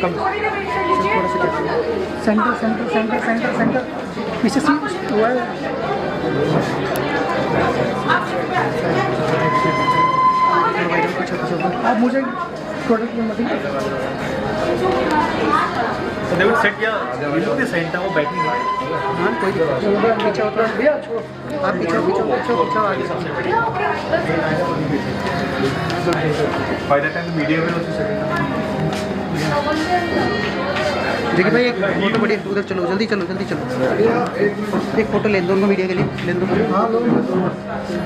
कम थोड़ा सा centre centre centre centre centre पीछे से हुआ है। आप मुझे प्रोडक्ट में मतलब they would sit yeah you look the center वो बैठेंगे। हाँ कोई पीछे होता है भैया छोड़ आप पीछे पीछे पीछे पीछे आगे by that time the media will also sit देखिए भाई एक फोटो बढ़िया उधर चलो जल्दी चलो जल्दी चलो एक फोटो ले दो उनको मीडिया के लिए ले दो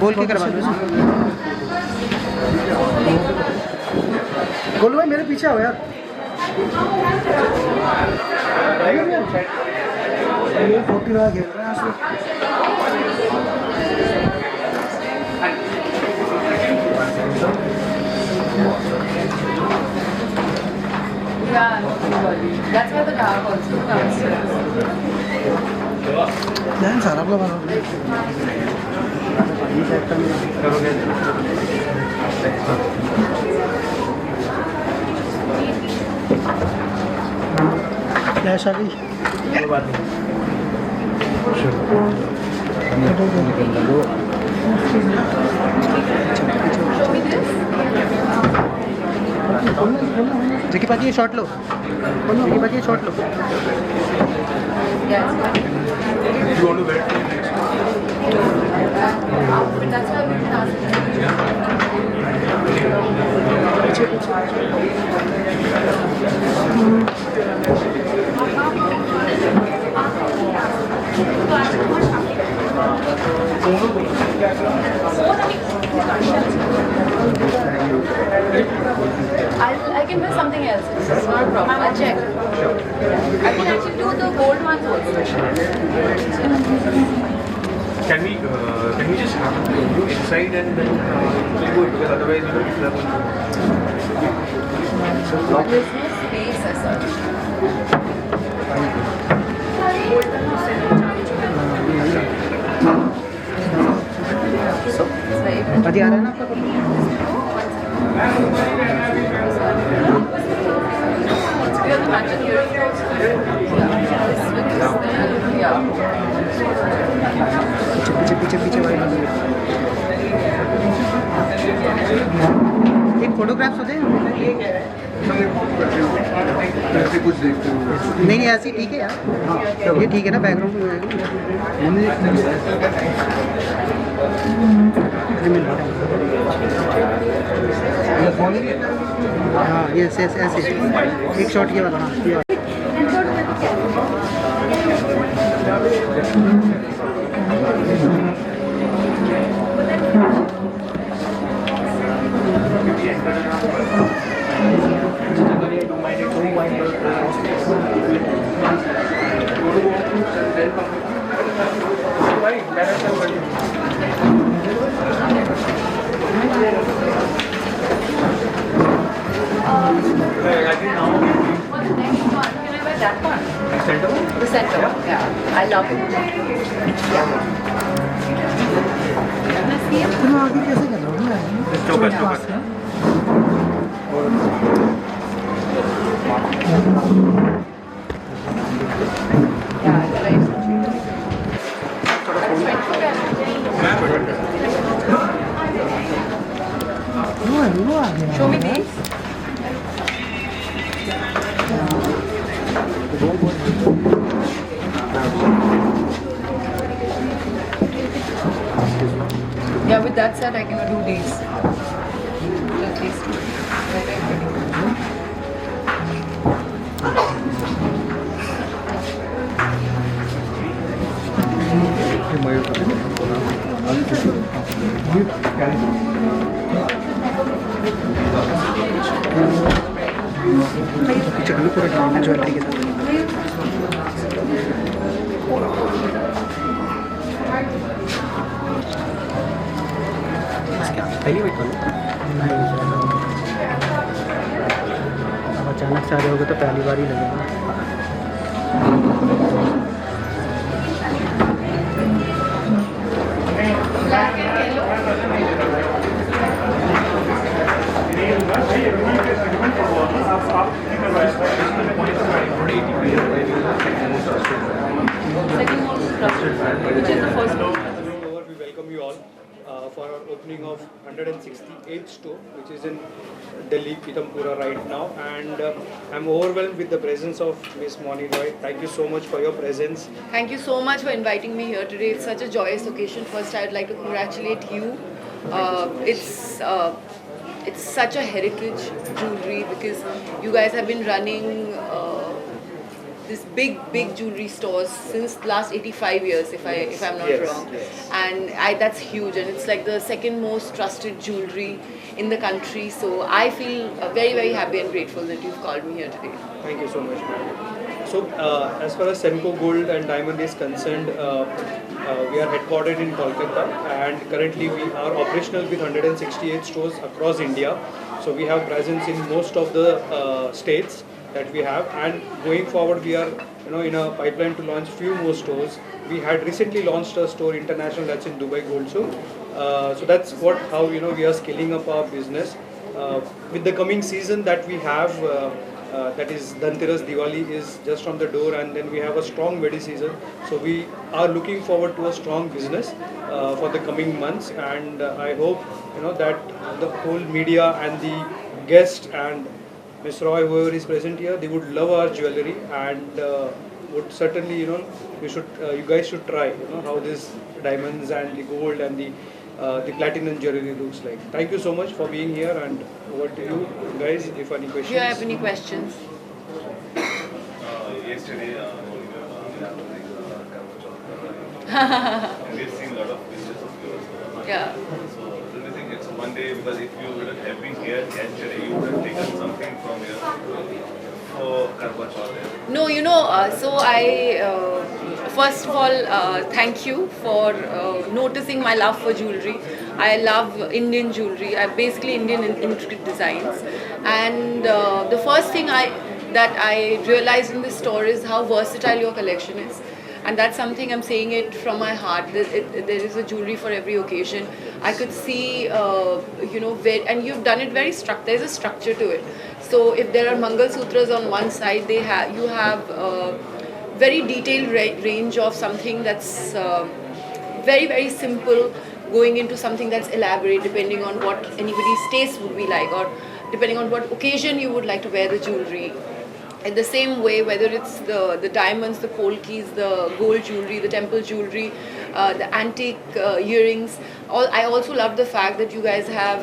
बोल के करवा दो। गोलू भाई मेरे पीछे आओ यार। ये 40 रहा खेल रहे हैं Yeah, that's why the dark also comes. ध्यान सारा आप लोग बनाओ फ्लैश आ गई कोई बात नहीं जेकी पाजी ये शॉट लो जेकी पाजी ये shot low. Yes. you want to wait But that's why we can ask. I can do something else. It's not a problem. I'll check. I can actually do the gold ones also. can we just have you inside and then we'll go because otherwise we will be There's no space as such. It's very पाजी आ रहा है ना आपका We have the matching earrings also. Yeah. पीछे पीछे पीछे वाली एक फोटोग्राफ हो दे कुछ देखते हो नहीं नहीं ऐसी ठीक है यार ये ठीक है ना बैकग्राउंड हाँ ये ऐसे ऐसे एक शॉट ये वाला हाँ ये वाला। That one? The center one, yeah. I love it. Yeah. Can I see it? तुम आगे कैसे कर रहे हो चौका चौका Yeah, it's very Show me these. Yeah, with that said, I can do these. Just these two. Very pretty. चलो पूरा डायमंड ज्वेलरी के साथ पहली बार अब अचानक से आ जाओगे तो पहली बार ही लगेगा। आप 168th store, which is in Delhi, Pitampura right now, and I'm overwhelmed with the presence of Miss Moni Roy. Thank you so much for your presence. Thank you so much for inviting me here today. It's such a joyous occasion. First, I'd like to congratulate you. It's such a heritage jewelry because you guys have been running this big jewelry stores since last 85 years, if I'm not wrong. Yes. And that's huge, and it's like the second most trusted jewelry in the country. So I feel very happy and grateful that you've called me here today. Thank you so much, ma'am. So, as far as Senco Gold and Diamond is concerned, we are headquartered in Kolkata, and currently we are operational with 168 stores across India. So we have presence in most of the states that we have, and going forward we are in a pipeline to launch few more stores. We had recently launched a store international, that's in Dubai Gold Show. So that's how we are scaling up our business. With the coming season that we have, that is Dhanteras, Diwali is just on the door, and then we have a strong wedding season. So we are looking forward to a strong business for the coming months, and I hope that the whole media and the guest and Ms. Roy, whoever is present here, they would love our jewelry, and would certainly you guys should try how this diamonds and the gold and the platinum jewelry looks like. Thank you so much for being here, and over to you guys if any questions. Do you have any questions? Yesterday, we've seen a lot of pictures of yours. Yeah. So, do you think it's one day, because if you would have been here yesterday, you would have taken something from here for Karwa Chauth? No, so I, first of all, thank you for noticing my love for jewelry. I love Indian jewelry. I'm basically Indian intricate designs. And the first thing that I realized in this store is how versatile your collection is. And that's something I'm saying it from my heart. There is a jewelry for every occasion. I could see, and you've done it very there's a structure to it. So if there are Mangal Sutras on one side, you have very detailed range of something that's very simple, going into something that's elaborate, depending on what anybody's taste would be like, or depending on what occasion you would like to wear the jewelry. In the same way, whether it's the diamonds, the polkis, the gold jewelry, the temple jewelry, the antique earrings. I also love the fact that you guys have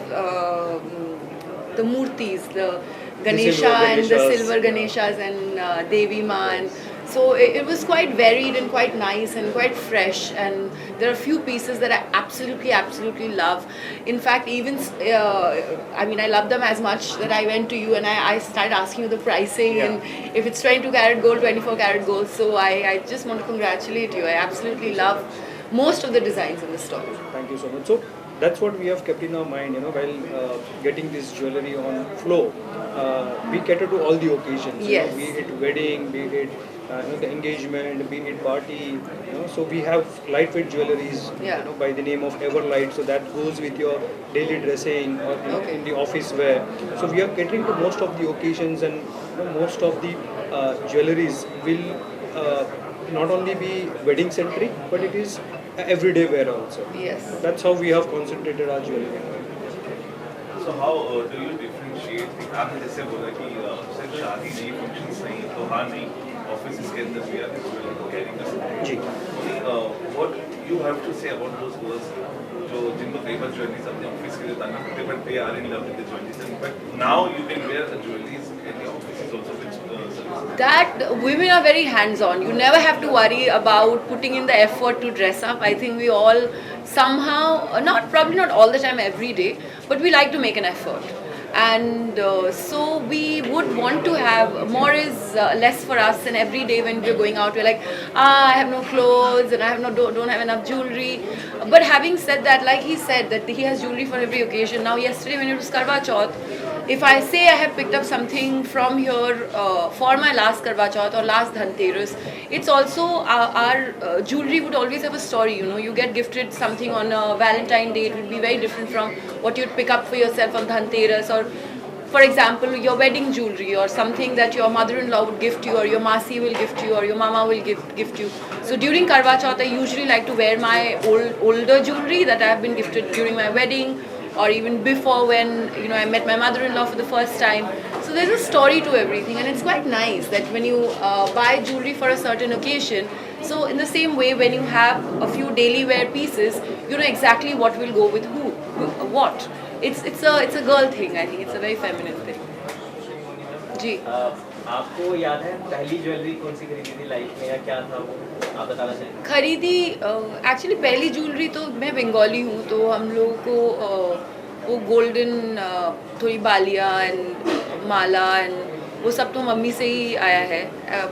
the murtis, the Ganesha and the silver Ganeshas and Devi Ma. And so it was quite varied and quite nice and quite fresh, and there are a few pieces that I absolutely love. In fact, even I love them as much that I went to you and I started asking you the pricing, and if it's 22 karat gold, 24 karat gold. So I just want to congratulate you. I absolutely love most of the designs in the store. Thank you so much. So that's what we have kept in our mind, while getting this jewelry on flow. We cater to all the occasions, Yes. Be it wedding, be it the engagement, be it party, so we have lightweight jewelries, by the name of Everlight, so that goes with your daily dressing or in the office wear. So we are catering to most of the occasions, and most of the jewelries will not only be wedding centric, but it is everyday wear also. Yes. That's how we have concentrated our jewelry. So how do you differentiate? आपने जैसे बोला कि सिर्फ शादी नहीं, functions नहीं, त्योहार नहीं, ऑफिसेस के अंदर भी आप कैरी कर सकते हैं. जी. What you have to say about those girls जिनको कई बार ज्वेलरीज अपने ऑफिस के लिए उतारना पड़ते हैं, but they are in love with the jewelries, but now you can wear the jewelries in the offices also with services. That women are very hands-on. You never have to worry about putting in the effort to dress up. I think we all somehow, probably not all the time every day, but we like to make an effort. And so we would want to have more is less for us, and every day when we're going out we're like, I have no clothes and I don't have enough jewelry. But having said that, like he said that he has jewelry for every occasion. Now yesterday when it was Karwa Chauth, if I say I have picked up something from here for my last Karwa Chauth or last Dhanteras, it's also our jewelry would always have a story. You get gifted something on a Valentine Day, it would be very different from what you'd pick up for yourself on Dhanteras, or for example your wedding jewelry, or something that your mother-in-law would gift you, or your masi will gift you, or your mama will gift you. So during Karwa Chauth I usually like to wear my older jewelry that I have been gifted during my wedding, or even before when I met my mother-in-law for the first time. So there's a story to everything, and it's quite nice that when you buy jewelry for a certain occasion, so in the same way when you have a few daily wear pieces, you know exactly what will go with what. It's a girl thing. I think it's a very feminine thing. जी. आपको याद है पहली jewellery कौन सी खरीदी थी life में, या क्या था वो, आप बताना चाहेंगे? खरीदी एक्चुअली पहली ज्वेलरी तो मैं बंगाली हूँ, तो हम लोगों को वो गोल्डन थोड़ी बालियाँ एंड माला एंड वो सब तो मम्मी से ही आया है.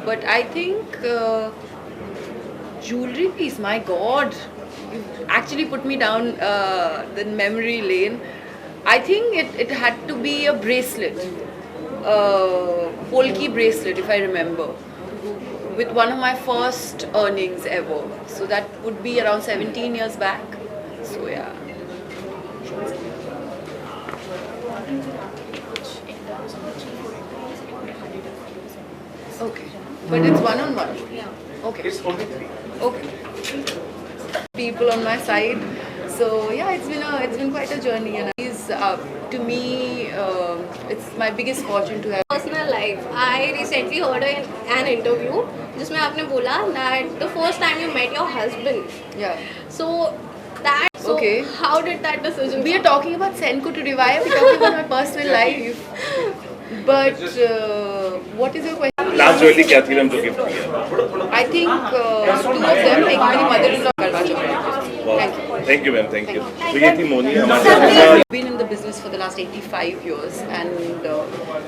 But I think jewelry piece, my god, you actually put me down the memory lane. I think it had to be a bracelet, polki bracelet if I remember, with one of my first earnings ever. So that would be around 17 years back. So yeah. Okay, but it's one-on-one. Okay. It's only 3. Okay. People on my side. So yeah, it's been quite a journey, and to me it's my biggest fortune to have. Personal life. I recently heard an interview जिसमें आपने बोला that the first time you met your husband. Yeah. So Okay. how did that decision We are come? talking about Senko today. Why are we talking about my personal life? But what is your question? Last jewellery क्या थी हमको gift किया? I think two of them, like मेरी mother-in-law करवा चुकी. Thank you. Thank you ma'am, thank you. तो ये थी मोनी हमारे. I've been in the business for the last 85 years, and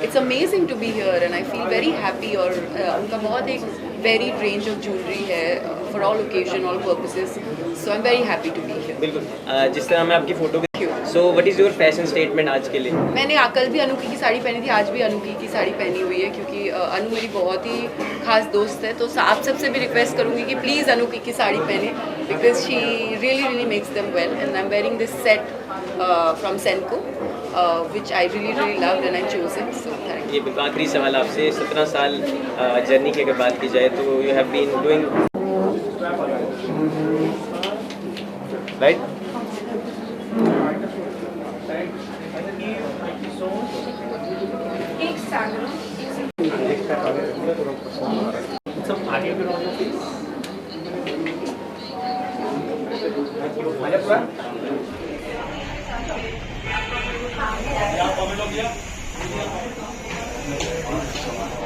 it's amazing to be here, and I feel very happy. और उनका बहुत एक varied range of jewelry है for all occasion, all purposes. So I'm very happy to be here. बिल्कुल. जिस तरह मैं आपकी photo so what is your fashion statement आज के लिए? मैंने कल भी अनुकी की साड़ी पहनी थी, आज भी अनुकी की साड़ी पहनी हुई है, क्योंकि अनु मेरी बहुत ही खास दोस्त है. तो आप सबसे भी रिक्वेस्ट करूँगी कि प्लीज़ अनुकी की साड़ी पहने, because she really makes them well, and I am wearing this set from सेनको which I really loved and I chose it. So thank you. ये आखिरी सवाल आपसे, 17 साल जर्नी की अगर बात की जाए तो you have been doing right. आप